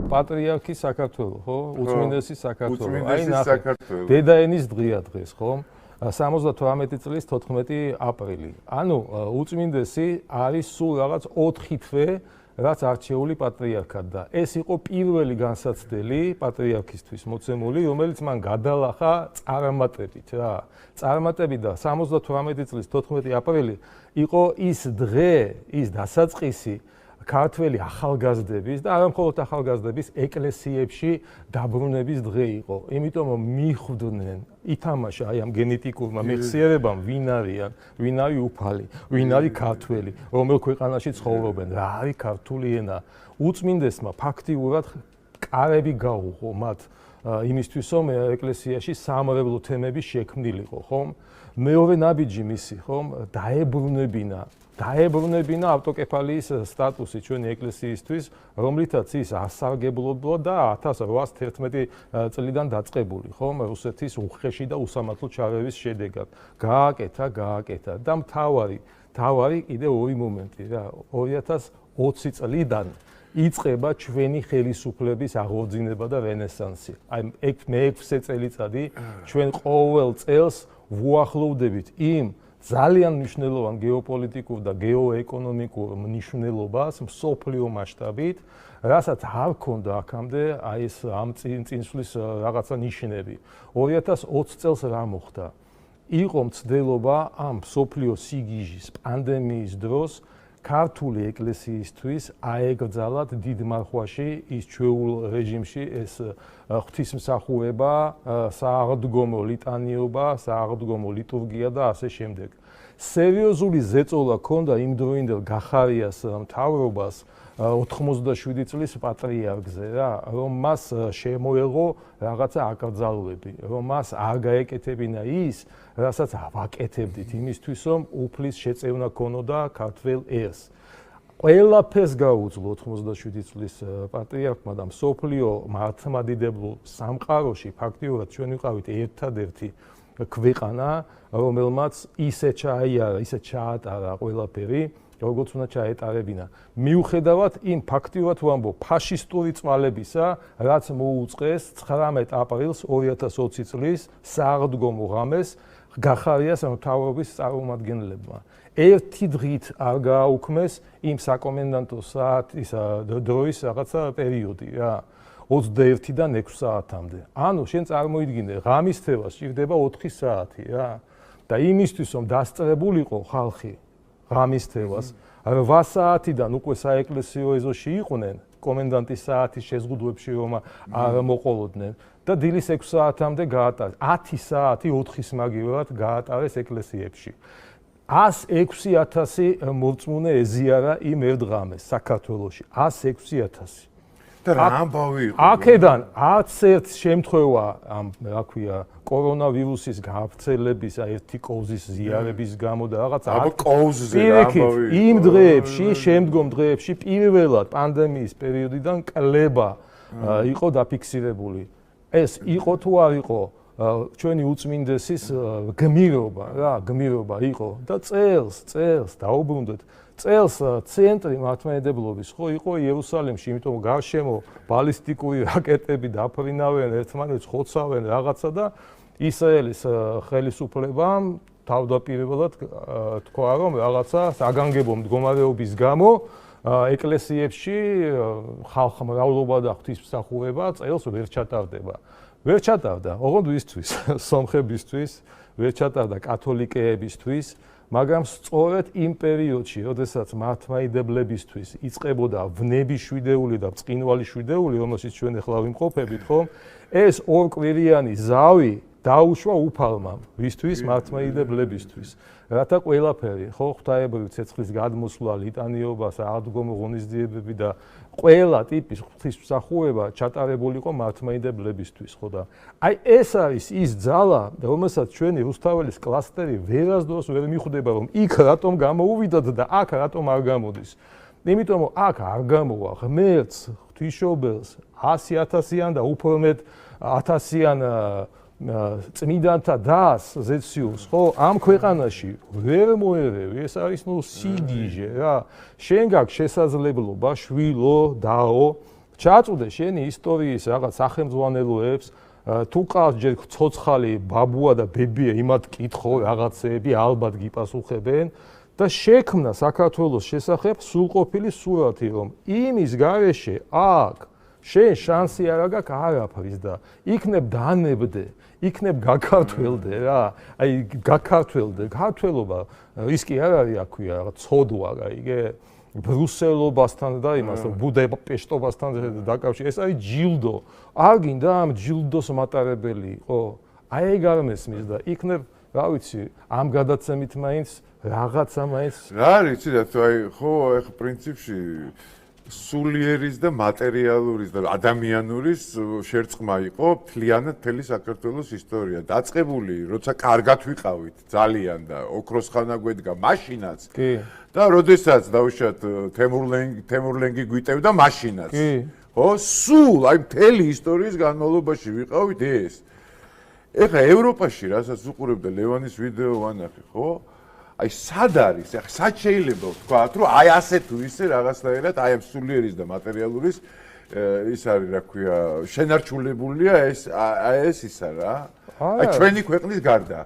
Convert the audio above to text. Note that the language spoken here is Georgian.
პატრიარქი საქართველოს, ხო? უწმინდესი საქართველოს. უწმინდესი საქართველოს. დედაენის დღეა დღეს, ხო? 78 წლის 14 აპრილი. ანუ უწმინდესი არის სულ რაღაც 4 თვე, რაც არჩეული პატრიარქად და ეს იყო პირველი განსაცდელი პატრიარქისთვის მოცემული, რომელიც მან გადალახა წარმატებით რა. წარმატებით და 78 წლის 14 აპრილი იყო ის დღე, ის დასაწყისი ქართველი ახალგაზრდების და არა მხოლოდ ახალგაზრდების ეკლესიებში დაბრუნების დღე იყო. იმიტომ რომ მიხვდნენ, ითამაშა აი ამ გენეტიკურმა მეხსიერებამ ვინ არიან, ვინ არის უფალი, ვინ არის ქართველი, რომელ ქვეყანაში ცხოვრობენ, რა არის ქართული ენა. უწმინდესმა ფაქტიურად კარები გაუღო მათ იმისთვის, რომ ეკლესიაში სამრევლო თემები შექმნილიყო, ხომ? მეორე ნაბიჯი მისი, ხომ? დაებრუნებინა ავტოკეფალიის სტატუსი ჩვენი ეკლესიისთვის, რომლითაც ის ასარგებლობდა და 1811 წლიდან დაწყებული, ხომ, რუსეთის უხეში და უსამართლო ჩარევის შედეგად. გააკეთა და მთავარი კიდე ორი მომენტი რა, 2020 წლიდან იწყება ჩვენი ხელისუფლების აღორძინება და რენესანსი. აი მე-6 წელიწადი ჩვენ ყოველ წელს ვუახლოვდებით იმ ძალიან მნიშვნელოვან გეოპოლიტიკურ და გეოეკონომიკურ მნიშვნელობას მსოფლიო მასშტაბით, რასაც არ ქონდა აქამდე აი ეს ამ წინსვლის რაღაცა ნიშნები. 2020 წელს რა მოხდა? იყო მცდელობა ამ მსოფლიო სიგიჟის პანდემიის დროს ქართული ეკლესიისთვის აეგრძალათ დიდ მარხვაში ის ჩვეულ რეჟიმში ეს ღვთისმსახურება, სააღდგომო ლიტანიობა, სააღდგომო ლიტურგია და ასე შემდეგ. სერიოზული ზეწოლა ჰქონდა იმ დროინდელ გახარიას მთავრობას 87 წლის პატრიარქზე რა, რომ მას შემოეღო რაღაცა აკრძალვები, რომ მას არ გაეკეთებინა ის, რასაც ვაკეთებდით იმისთვის, რომ უფლის შეწევნა ქონოდა ქართველ ერს. ყველაფერს გაუძლო 87 წლის პატრიარქმა და მსოფლიო მართლმადიდებლურ სამყაროში ფაქტიურად ჩვენ ვიყავით ერთადერთი ქვეყანა, რომელმაც ისე ჩაატარა ყველაფერი, როგორც უნდა ჩაეტარებინა. მიუხედავად იმ ფაქტიურად ვამბობ ფაშისტური წვალებისა, რაც მოუწყეს 19 აპრილს 2020 წლის სააღდგომო ღამეს გახარიას მთავრობის წარმომადგენლებმა. ერთი დღით არ გააუქმეს იმ საკომენდანტო საათის დროის რაღაცა პერიოდი რა. 21-დან 6 საათამდე. ანუ შენ წარმოიდგინე, ღამის თევა სჭირდება 4 საათი რა. და იმისთვის რომ დასწრებულიყო ხალხი ღამის თევას 8 საათიდან უკვე საეკლესიო ეზოში იყვნენ, კომენდანტის საათის შეზღუდვებში რომ არ მოყოლოდნენ და დილის 6 საათამდე გაატარეს. 10 საათი 4-ის მაგივრად გაატარეს ეკლესიებში. 106,000 მორწმუნე ეზიარა იმ ერთ ღამეს საქართველოში. 106,000. და რა ამბავი იყო? აქედან 10 შემთხვევა ამ რა ქვია კორონავირუსის გავრცელების ერთი კოვზის ზიარების გამო და რაღაც კოვზზე ამბავი იყო. იმ დღეებში, შემდგომ დღეებში პირველად პანდემიის პერიოდიდან კლება იყო დაფიქსირებული. ეს იყო თუ არ იყო ჩვენი უწმინდესის გმირობა იყო და წელს დაუბრუნდეთ. წელს ცენტრი მართლმადიდებლობის ხო იყო იერუსალიმში, იმიტომ რომ გარშემო ბალისტიკური რაკეტები დაფრინავენ, ერთმანეთს ხოცავენ რაღაცა და ისრაელის ხელისუფლებამ თავდაპირველად თქვა, რომ რაღაცა საგანგებო მდგომარეობის გამო ეკლესიებში ხალხმრავლობა და ღვთისმსახურება წელს ვერ ჩატარდება. ვერ ჩატარდა, ოღონდ ვისთვის, სომხებისთვის, ვერ ჩატარდა კათოლიკეებისთვის, მაგრამ სწორედ იმ პერიოდში, როდესაც მართლმადიდებლებისთვის იწყებოდა ვნების შვიდეული და ბრწყინვალე შვიდეული, რომელშიც ჩვენ ახლა ვიმყოფებით, ხო? ეს ორკვირიანი ზავი დაუშვა უფალმა, ვისთვის მართლმადიდებლებისთვის. რათა ყველაფერი, ხო, ღვთაებრივი ცეცხლის გადმოსვლა, ლიტანიობა, სააღდგომო ღონისძიებები და ყველა ტიპის ღვთისმსახურება ჩატარებულიყო მართლმადიდებლებისთვის, ხო და აი ეს არის ის ძალა, რომელსაც ჩვენი რუსთაველის კლასტერი ვერასდროს ვერ მიხვდება, რომ იქ რატომ გამოუვიდათ და აქ რატომ არ გამოდის. იმიტომ რომ აქ არ გამოვა ღმერთს, ღვთისმშობელს, 100,000-იან და უფრო მეტ 1000-იან წმინდანთა დას ზეციურს, ხო, ამ ქვეყანაში ვერ მოერევი, ეს არის სიგიჟე რა. შენ გაქვს შესაძლებლობა, შვილო, დაო, ჩააწუდე შენი ისტორიის რაღაც სახელმძღვანელოებს, თუ ყავს ჯერ ცოცხალი ბაბუა და ბებია, იმათ კითხო რაღაცეები ალბათ გიპასუხებენ და შექმნა საქართველოს შესახებ სრულყოფილი სურათი, რომ იმის გარეშე აქ შენ შანსი არ აქვს არაფრის და იქნებ დანებდე, იქნებ გაქართველდე რა, აი გაქართველდე, ქართველობა ის კი არ არის აქვია რაღაც ცოდვა რა, იგე ბრუსელობასთან და იმას ბუდაპეშტობასთან დაკავშირებით, ეს არის ჯილდო. არ გინდა ამ ჯილდოს მატარებელი იყო? აი ეგ არ მესმის და იქნებ, რა ვიცი, ამ გადაცემით მაინც რაღაცა მაინც რა არის, იცი რა, აი ხო, ეხა პრინციპში სულიერის და მატერიალურის და ადამიანურის შერწყმა იყო მთლიანად მთელი საქართველოს ისტორია. დაწყებული, როცა კარგად ვიყავით ძალიან და ოქროს ხანა გვედგა მაშინაც. კი. და როდესაც დაუშვათ თემურლენგი გვიტევდა მაშინაც. კი. ხო, სულ აი მთელი ისტორიის განმავლობაში ვიყავით ეს. ეხლა ევროპაში, რასაც უყურებდა ლევანის ვიდეო ვანახე, ხო? აი სად არის? ახლა სად შეიძლება ვთქვათ, რომ აი ასე თუ ისე რაღაცნაირად აი ამ სულიერის და მატერიალურის ის არის, რა ქვია, შენარჩუნებულია ეს ისა რა. აი ჩვენი ქვეყნის გარდა.